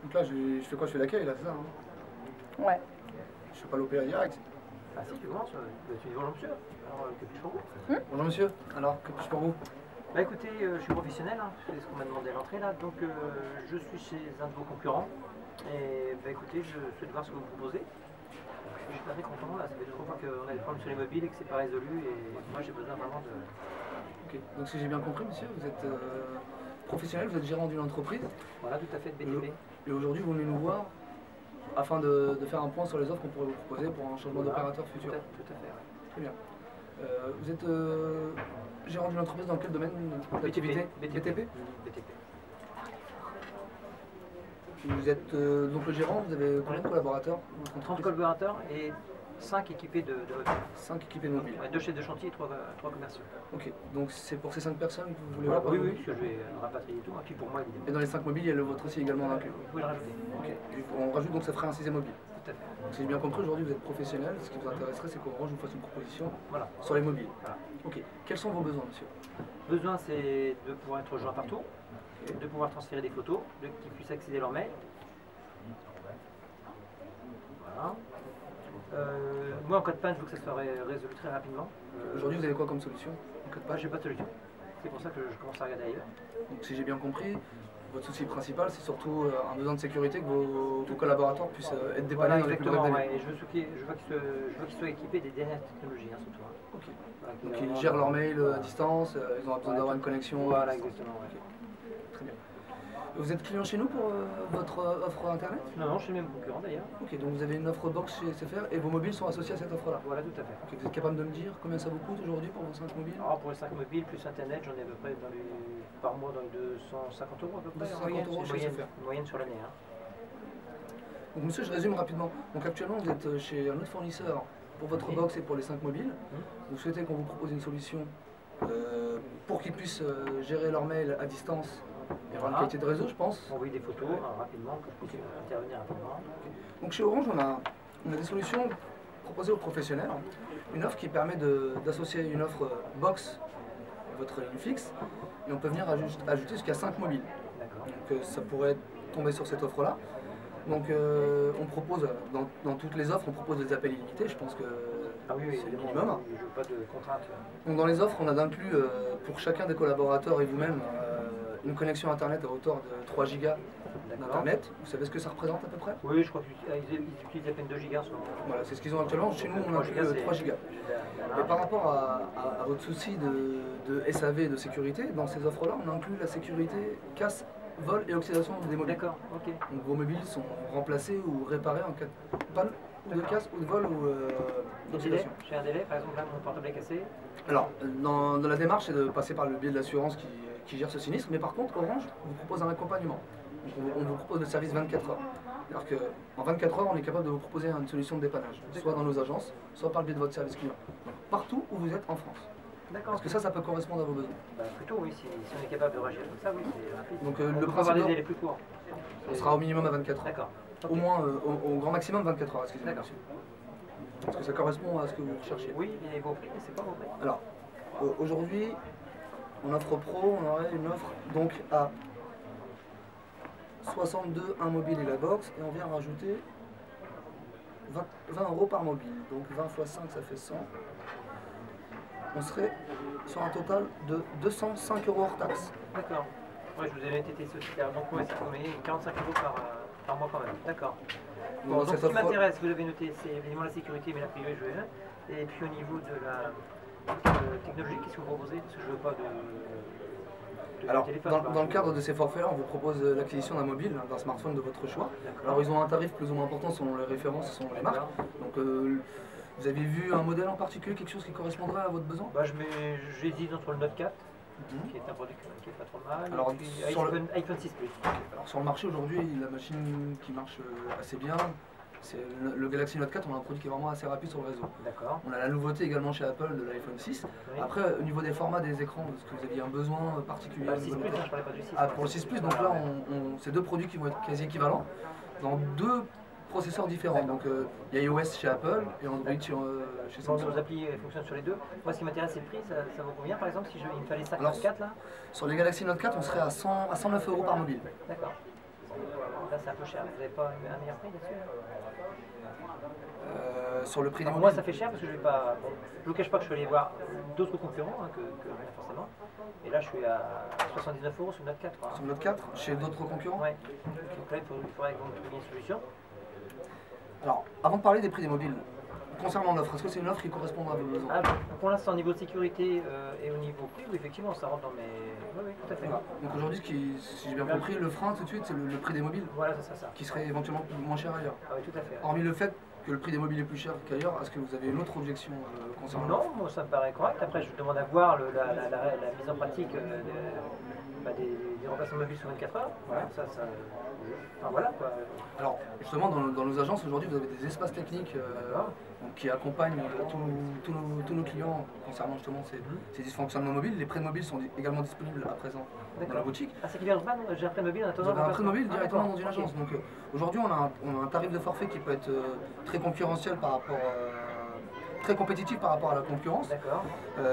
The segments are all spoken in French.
Donc là, je fais quoi? Je fais l'accueil, là, c'est ça, hein? Ouais. Je fais pas l'opéra direct. Ah si, tu commences, tu dis bonjour monsieur, alors que puis-je pour vous? Bonjour monsieur, alors, que puis-je pour vous? Bah écoutez, je suis professionnel, hein, c'est ce qu'on m'a demandé à l'entrée là, donc je suis chez un de vos concurrents, et bah écoutez, je souhaite voir ce que vous proposez. Je suis pas très content, là, ça fait 2 fois qu'on a des problèmes sur les mobiles et que c'est pas résolu, et moi j'ai besoin vraiment de... Ok, donc si j'ai bien compris, monsieur, vous êtes professionnel, vous êtes gérant d'une entreprise, Voilà, tout à fait, de BTP. et aujourd'hui vous venez nous voir afin de faire un point sur les offres qu'on pourrait vous proposer pour un changement d'opérateur futur. Tout à fait, ouais. Très bien. Vous êtes gérant d'une entreprise dans quel domaine d'activité? BTP. BTP. Vous êtes donc le gérant, vous avez combien de collaborateurs? 30 collaborateurs et 5 équipés de mobiles. 5 équipés mobiles. Ouais, 2 chefs de chantier et 3 commerciaux. Ok, donc c'est pour ces 5 personnes que vous voulez Voilà, voir? oui, parce que je vais rapatrier tout, et puis pour moi évidemment. Et dans les 5 mobiles, il y a le vôtre aussi également inclus? Vous pouvez le rajouter. Ok, et on rajoute donc ça ferait un 6e mobile. Tout à fait. Donc, si j'ai bien compris, aujourd'hui vous êtes professionnel, ce qui vous intéresserait c'est qu'Orange vous fasse une proposition Voilà. sur les mobiles. Voilà. Ok, quels sont vos besoins, monsieur? Besoin, c'est de pouvoir être rejoint partout, de pouvoir transférer des photos, qu'ils puissent accéder à leur mail. Voilà. Moi, en cas de panne, je veux que ça soit résolu très rapidement. Aujourd'hui vous avez quoi comme solution en cas de Moi, panne? j'ai pas de solution. C'est pour ça que je commence à regarder ailleurs. Donc si j'ai bien compris, votre souci principal c'est surtout un besoin de sécurité que vos collaborateurs puissent être dépannés Voilà, dans les plus exactement. brefs délais. Ouais. Et je veux qu'ils soient équipés des dernières technologies, hein, surtout. Hein. Ok. Voilà, Donc qu'ils ils aient gèrent leur vraiment- mail à distance, ils ont besoin d'avoir une connexion. Voilà, exactement. Ouais. Ok. Très bien. Vous êtes client chez nous pour votre offre internet? Non, non, je suis le même concurrent d'ailleurs. Ok, donc vous avez une offre box chez SFR et vos mobiles sont associés à cette offre-là. Voilà, tout à fait. Ok, vous êtes capable de me dire combien ça vous coûte aujourd'hui pour vos 5 mobiles? Alors, pour les 5 mobiles plus internet, j'en ai à peu près par mois dans les 250 € à peu près. 250 en moyenne, € c'est chez une SFR. moyenne sur l'année. Hein. Donc monsieur, je résume rapidement. Donc actuellement, vous êtes chez un autre fournisseur pour votre Oui. box et pour les 5 mobiles. Vous souhaitez qu'on vous propose une solution pour qu'ils puissent gérer leur mail à distance et avoir une Voilà. qualité de réseau, je pense. Envoyer des photos rapidement, que je puisse intervenir rapidement. Donc chez Orange, on a des solutions proposées aux professionnels. Une offre qui permet d'associer une offre box à votre ligne fixe et on peut venir ajouter jusqu'à 5 mobiles. D'accord. Donc ça pourrait tomber sur cette offre-là. Donc on propose, dans toutes les offres, on propose des appels illimités, je pense que Ah oui, c'est le évidemment, minimum. je veux pas de contraintes. Donc dans les offres, on a d'inclus pour chacun des collaborateurs et vous-même une connexion internet à hauteur de 3 Go D'accord. d'internet. Vous savez ce que ça représente à peu près? Oui, je crois qu'ils utilisent à peine 2 Go en ce moment. Voilà, c'est ce qu'ils ont actuellement. Chez nous, on 3 inclut gigas, 3 Go. Et par c'est- rapport à votre souci de SAV et de sécurité, dans ces offres-là, on inclut la sécurité casse, vol et oxydation des mobiles. D'accord, ok. Donc vos mobiles sont remplacés ou réparés en cas de panne, ou de casse, ou de vol, ou d'oxydation. J'ai un délai, par exemple, là, mon portable est cassé. Alors, dans la démarche, c'est de passer par le biais de l'assurance qui gère ce sinistre, mais par contre, Orange vous propose un accompagnement. Donc, on vous propose le service 24 heures. C'est-à-dire qu'en 24 heures, on est capable de vous proposer une solution de dépannage, soit dans nos agences, soit par le biais de votre service client. Donc, partout où vous êtes en France. D'accord. Parce que ça peut correspondre à vos besoins. Bah, plutôt, oui, si on est capable de réagir comme ça, oui, c'est rapide. Donc, On le peut principe avoir des d'or- délais plus courts. On sera au minimum à 24 heures. D'accord. Au moins, au grand maximum 24 heures, excusez-moi. D'accord. monsieur. Parce que ça correspond à ce que vous recherchez. Oui, et vos prix, mais c'est pas vos prix. Alors, aujourd'hui, en offre pro, on aurait une offre donc à 62 un mobile et la box, et on vient rajouter 20 € par mobile. Donc 20 x 5, ça fait 100. On serait sur un total de 205 € hors taxe. D'accord. Ouais, je vous ai été sociétaire. Donc, ouais, ça fait 45 € par mois quand même. D'accord. Bon, Dans donc, cette ce qui offre- m'intéresse, vous l'avez noté, c'est évidemment la sécurité, mais la privée, je vais. Et puis, au niveau de la technologie, qu'est-ce que vous proposez? Parce que je ne veux pas de Alors, téléphone. dans le cadre de ces forfaits-là, on vous propose l'acquisition d'un mobile, d'un smartphone de votre choix. Alors, ils ont un tarif plus ou moins important selon les références, selon les marques. Donc, vous avez vu un modèle en particulier, quelque chose qui correspondrait à votre besoin? Bah, j'hésite entre le Note 4, qui est un produit qui est pas trop mal, Alors, et puis sur le- iPhone 6 Plus. Alors, sur le marché aujourd'hui, la machine qui marche assez bien, c'est le Galaxy Note 4. On a un produit qui est vraiment assez rapide sur le réseau. D'accord. On a la nouveauté également chez Apple de l'iPhone 6. Oui. Après, au niveau des formats des écrans, est-ce que vous aviez un besoin particulier Bah, au le 6 niveau Plus, de- hein, je parlais pas du 6. Ah, pour le 6 Plus, donc là, c'est deux produits qui vont être quasi équivalents dans deux processeurs différents. Donc, il y a iOS chez Apple et Android chez Bon, Samsung. nos applis fonctionnent sur les deux. Moi, ce qui m'intéresse, c'est le prix. Ça vaut combien, par exemple, si il me fallait 54 là? Sur les Galaxy Note 4, on serait à 109 € par mobile. D'accord. Là, c'est un peu cher. Vous n'avez pas un meilleur prix là-dessus? Sur le prix des Pour moi, mobiles. ça fait cher parce que je vais pas. Bon, je ne vous cache pas que je suis allé voir d'autres concurrents que rien forcément. Et là, je suis à 79 € sur Note 4. Quoi, Sur le Note 4, chez d'autres concurrents. Ouais. Donc là, il faudrait que vous me trouviez une solution. Alors, avant de parler des prix des mobiles, concernant l'offre, est-ce que c'est une offre qui correspond à vos besoins? Ah, pour l'instant, au niveau de sécurité et au niveau prix, oui, effectivement, ça rentre dans mes. Oui, oui, tout à fait. Voilà. Donc aujourd'hui, si j'ai bien compris, le frein tout de suite, c'est le prix des mobiles, Voilà, c'est ça. qui serait éventuellement moins cher ailleurs. Ah oui, tout à fait. Hormis le fait que le prix des mobiles est plus cher qu'ailleurs, est-ce que vous avez une autre objection concernant Non, l'offre? moi, ça me paraît correct. Après, je demande à voir la mise en pratique des remplacements mobiles sur 24 heures. Voilà, enfin, voilà quoi. Alors, justement, dans nos agences, aujourd'hui, vous avez des espaces techniques donc, qui accompagnent tous nos clients concernant justement ces dysfonctionnements mobiles. Les prêts mobiles sont également disponibles à présent dans la boutique. Ah, c'est qui vient de prendre? J'ai un prêt mobile en Vous attendant. avez un prêt mobile directement dans une Ok. agence. Donc aujourd'hui, on a un tarif de forfait qui peut être très concurrentiel par rapport, très compétitif par rapport à la concurrence. D'accord.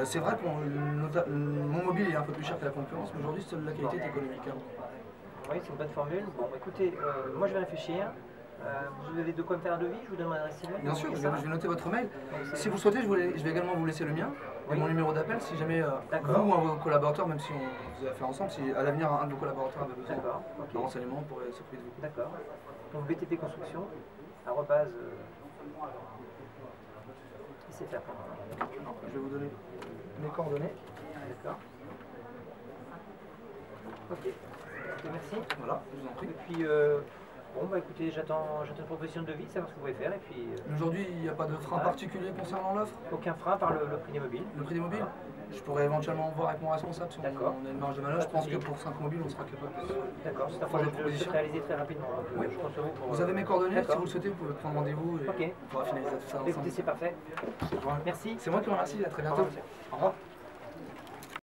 C'est vrai que mon mobile est un peu plus cher que la concurrence, mais aujourd'hui, seule la qualité est économique. Hein. Oui, c'est une bonne formule. Bon, bah, écoutez, moi je vais réfléchir. Vous avez de quoi me faire un devis? Je vous donne mon adresse email. Bien sûr, je ça vais noter votre mail. Donc, Si vous souhaitez, je vais également vous laisser le mien et Oui. mon numéro d'appel si jamais D'accord. vous ou un de vos collaborateurs, même si on vous a fait ensemble, si à l'avenir un de vos collaborateurs avait besoin D'accord, de ok. renseignements, on pourrait s'occuper de vous. D'accord. Donc BTP Construction, arrobase, c'est faire. Alors, je vais vous donner mes coordonnées. D'accord. Ok. Écoutez, merci. Voilà, je vous en prie. Et puis, bon, bah écoutez, j'attends une proposition de devis, savoir ce que vous pouvez faire. Et puis, Aujourd'hui, il n'y a pas de frein particulier concernant l'offre. aucun frein par le prix des mobiles. Le prix des mobiles, je pourrais éventuellement voir avec mon responsable si D'accord. on a une marge de manœuvre. Je pense que pour 5 mobiles, on sera capable de... D'accord, c'est un Faire projet des que je propositions. peux réaliser très rapidement. Donc, Oui. je compte sur vous pour, Vous avez mes coordonnées, si D'accord. vous le souhaitez, vous pouvez prendre rendez-vous et Ok. on pourra finaliser tout ça Écoutez, ensemble. c'est parfait. Voilà. Merci. C'est moi qui vous remercie, à très Au revoir, bientôt. monsieur. Au revoir.